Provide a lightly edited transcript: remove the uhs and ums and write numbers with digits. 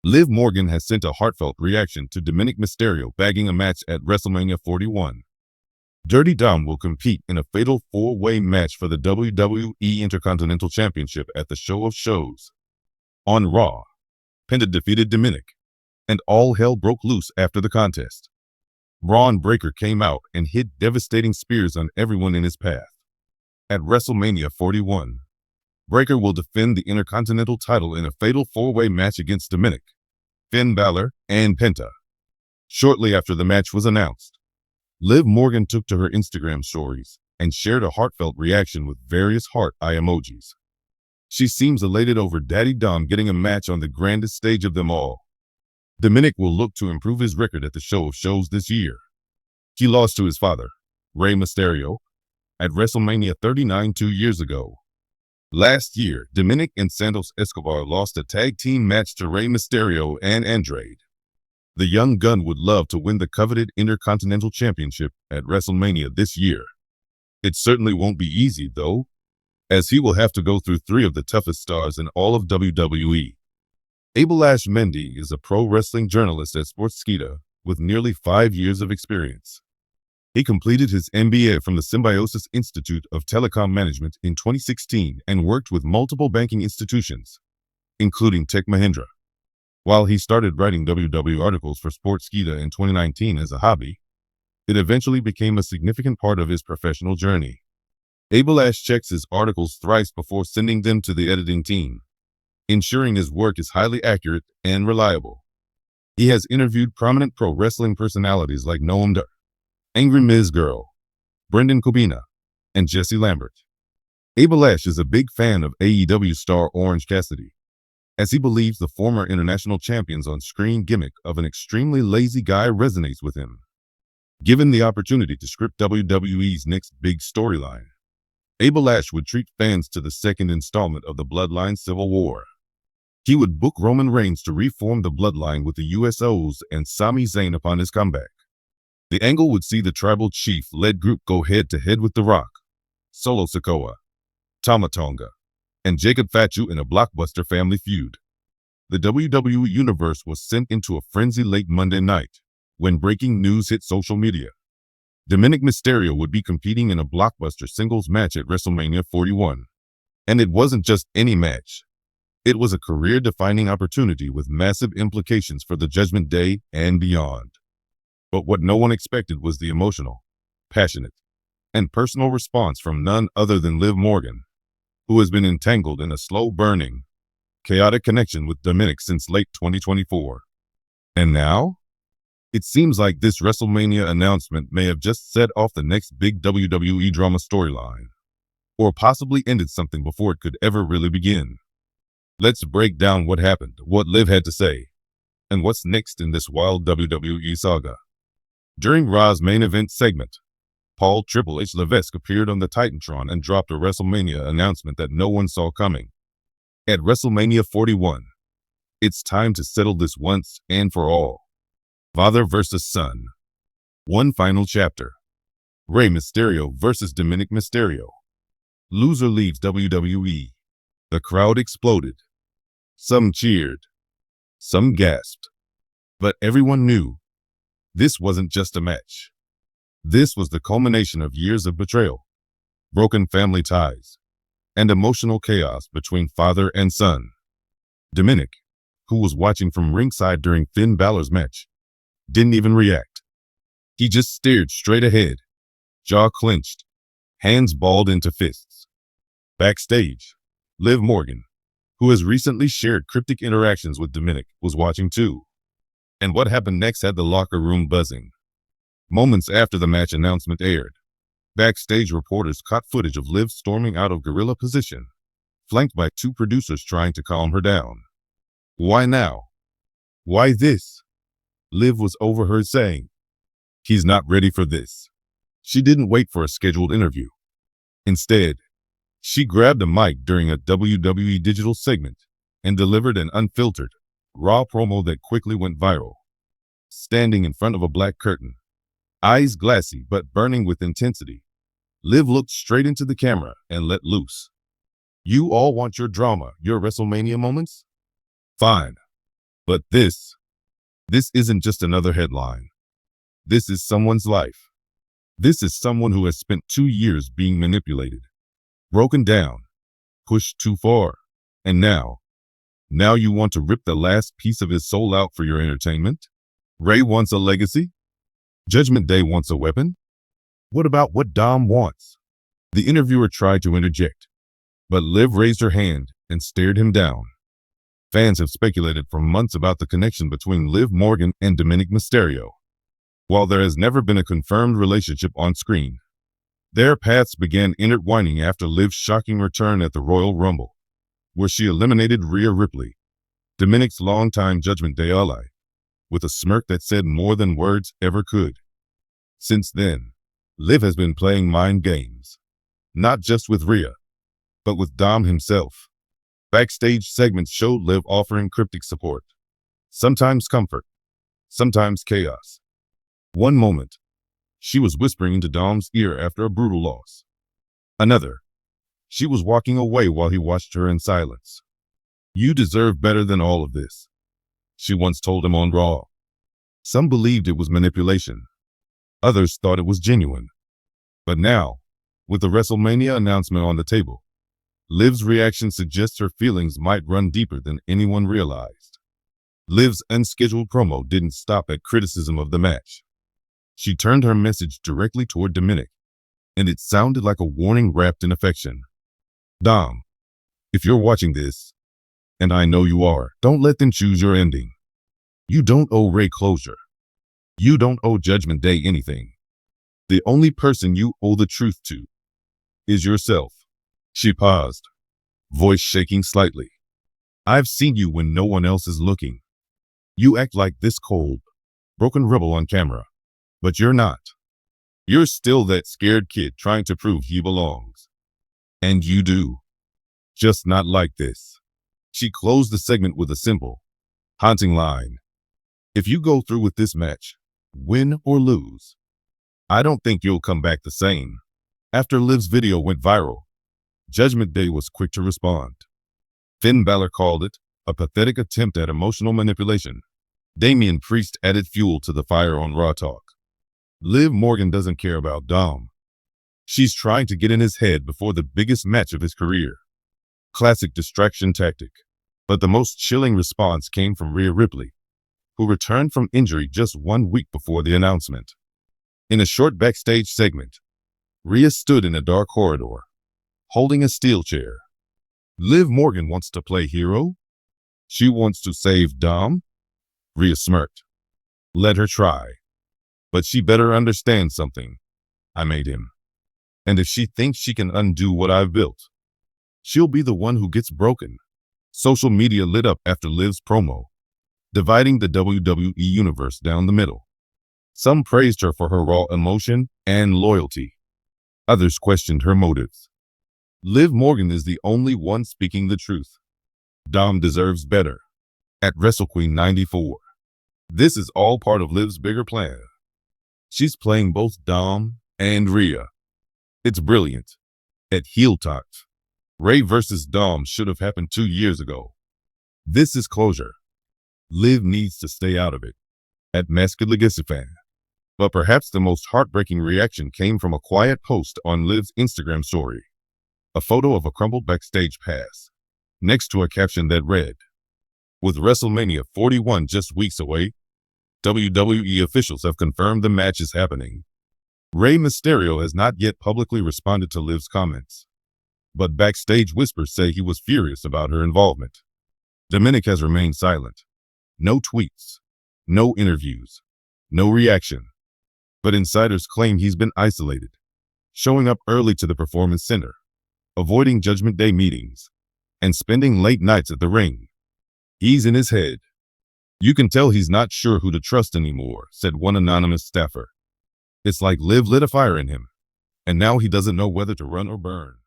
Liv Morgan has sent a heartfelt reaction to Dominik Mysterio bagging a match at WrestleMania 41. Dirty Dom will compete in a fatal four-way match for the WWE Intercontinental Championship at the Show of Shows. On Raw, Penta defeated Dominik, and all hell broke loose after the contest. Braun Breaker came out and hit devastating spears on everyone in his path. At WrestleMania 41, Breaker will defend the Intercontinental title in a fatal four-way match against Dominik, Finn Balor, and Penta. Shortly after the match was announced, Liv Morgan took to her Instagram stories and shared a heartfelt reaction with various heart eye emojis. She seems elated over Daddy Dom getting a match on the grandest stage of them all. Dominik will look to improve his record at the Show of Shows this year. He lost to his father, Rey Mysterio, at WrestleMania 39 2 years ago. Last year, Dominik and Santos Escobar lost a tag team match to Rey Mysterio and Andrade. The young gun would love to win the coveted Intercontinental Championship at WrestleMania this year. It certainly won't be easy, though, as he will have to go through three of the toughest stars in all of WWE. Abel-Ash Mendy is a pro wrestling journalist at Sportskeeda with nearly 5 years of experience. He completed his MBA from the Symbiosis Institute of Telecom Management in 2016 and worked with multiple banking institutions, including Tech Mahindra. While he started writing WWE articles for Sportskeeda in 2019 as a hobby, it eventually became a significant part of his professional journey. Abel-Ash checks his articles thrice before sending them to the editing team, ensuring his work is highly accurate and reliable. He has interviewed prominent pro wrestling personalities like Noam Dar, Angry Miz Girl, Brendan Kobina, and Jesse Lambert. Abel-Ash is a big fan of AEW star Orange Cassidy, as he believes the former international champion's on-screen gimmick of an extremely lazy guy resonates with him. Given the opportunity to script WWE's next big storyline, Abel-Ash would treat fans to the second installment of the Bloodline Civil War. He would book Roman Reigns to reform the Bloodline with the USOs and Sami Zayn upon his comeback. The angle would see the Tribal Chief-led group go head-to-head with The Rock, Solo Sikoa, Tama Tonga, and Jacob Fatu in a blockbuster family feud. The WWE Universe was sent into a frenzy late Monday night when breaking news hit social media. Dominik Mysterio would be competing in a blockbuster singles match at WrestleMania 41. And it wasn't just any match. It was a career-defining opportunity with massive implications for the Judgment Day and beyond. But what no one expected was the emotional, passionate, and personal response from none other than Liv Morgan, who has been entangled in a slow-burning, chaotic connection with Dominik since late 2024. And now? It seems like this WrestleMania announcement may have just set off the next big WWE drama storyline, or possibly ended something before it could ever really begin. Let's break down what happened, what Liv had to say, and what's next in this wild WWE saga. During Raw's main event segment, Paul Triple H Levesque appeared on the Titantron and dropped a WrestleMania announcement that no one saw coming. At WrestleMania 41, it's time to settle this once and for all. Father versus son. One final chapter. Rey Mysterio versus Dominik Mysterio. Loser leaves WWE. The crowd exploded. Some cheered. Some gasped. But everyone knew this wasn't just a match. This was the culmination of years of betrayal, broken family ties, and emotional chaos between father and son. Dominik, who was watching from ringside during Finn Balor's match, didn't even react. He just stared straight ahead, jaw clenched, hands balled into fists. Backstage, Liv Morgan, who has recently shared cryptic interactions with Dominik, was watching too. And what happened next had the locker room buzzing. Moments after the match announcement aired, backstage reporters caught footage of Liv storming out of gorilla position, flanked by two producers trying to calm her down. Why now? Why this? Liv was overheard saying, "He's not ready for this." She didn't wait for a scheduled interview. Instead, she grabbed a mic during a WWE digital segment and delivered an unfiltered, raw promo that quickly went viral. Standing in front of a black curtain, eyes glassy but burning with intensity, Liv looked straight into the camera and let loose. "You all want your drama, your WrestleMania moments? Fine. But this isn't just another headline. This is someone's life. This is someone who has spent 2 years being manipulated, broken down, pushed too far. And now you want to rip the last piece of his soul out for your entertainment? Ray wants a legacy? Judgment Day wants a weapon? What about what Dom wants? The interviewer tried to interject, but Liv raised her hand and stared him down. Fans have speculated for months about the connection between Liv Morgan and Dominik Mysterio. While there has never been a confirmed relationship on screen, their paths began intertwining after Liv's shocking return at the Royal Rumble, where she eliminated Rhea Ripley, Dominik's longtime Judgment Day ally, with a smirk that said more than words ever could. Since then, Liv has been playing mind games, not just with Rhea, but with Dom himself. Backstage segments showed Liv offering cryptic support, sometimes comfort, sometimes chaos. One moment, she was whispering into Dom's ear after a brutal loss. Another, she was walking away while he watched her in silence. "You deserve better than all of this," she once told him on Raw. Some believed it was manipulation. Others thought it was genuine. But now, with the WrestleMania announcement on the table, Liv's reaction suggests her feelings might run deeper than anyone realized. Liv's unscheduled promo didn't stop at criticism of the match. She turned her message directly toward Dominik, and it sounded like a warning wrapped in affection. "Dom, if you're watching this, and I know you are, don't let them choose your ending. You don't owe Ray closure. You don't owe Judgment Day anything. The only person you owe the truth to is yourself." She paused, voice shaking slightly. "I've seen you when no one else is looking. You act like this cold, broken rebel on camera. But you're not. You're still that scared kid trying to prove he belongs. And you do. Just not like this." She closed the segment with a simple, haunting line. "If you go through with this match, win or lose, I don't think you'll come back the same." After Liv's video went viral, Judgment Day was quick to respond. Finn Balor called it a pathetic attempt at emotional manipulation. Damian Priest added fuel to the fire on Raw Talk. Liv Morgan doesn't care about Dom. She's trying to get in his head before the biggest match of his career. Classic distraction tactic. But the most chilling response came from Rhea Ripley, who returned from injury just 1 week before the announcement. In a short backstage segment, Rhea stood in a dark corridor, holding a steel chair. "Liv Morgan wants to play hero? She wants to save Dom?" Rhea smirked. "Let her try. But she better understand something. I made him. And if she thinks she can undo what I've built, she'll be the one who gets broken." Social media lit up after Liv's promo, dividing the WWE Universe down the middle. Some praised her for her raw emotion and loyalty. Others questioned her motives. Liv Morgan is the only one speaking the truth. Dom deserves better. At WrestleQueen 94. This is all part of Liv's bigger plan. She's playing both Dom and Rhea. It's brilliant. At Heel Talk, Ray versus Dom should have happened 2 years ago. This is closure. Liv needs to stay out of it. At Masked Legacy Fan. But perhaps the most heartbreaking reaction came from a quiet post on Liv's Instagram story. A photo of a crumpled backstage pass, next to a caption that read, "With WrestleMania 41 just weeks away, WWE officials have confirmed the match is happening." Rey Mysterio has not yet publicly responded to Liv's comments, but backstage whispers say he was furious about her involvement. Dominik has remained silent. No tweets, no interviews, no reaction. But insiders claim he's been isolated, showing up early to the Performance Center, avoiding Judgment Day meetings, and spending late nights at the ring. He's in his head. "You can tell he's not sure who to trust anymore," said one anonymous staffer. "It's like Liv lit a fire in him, and now he doesn't know whether to run or burn."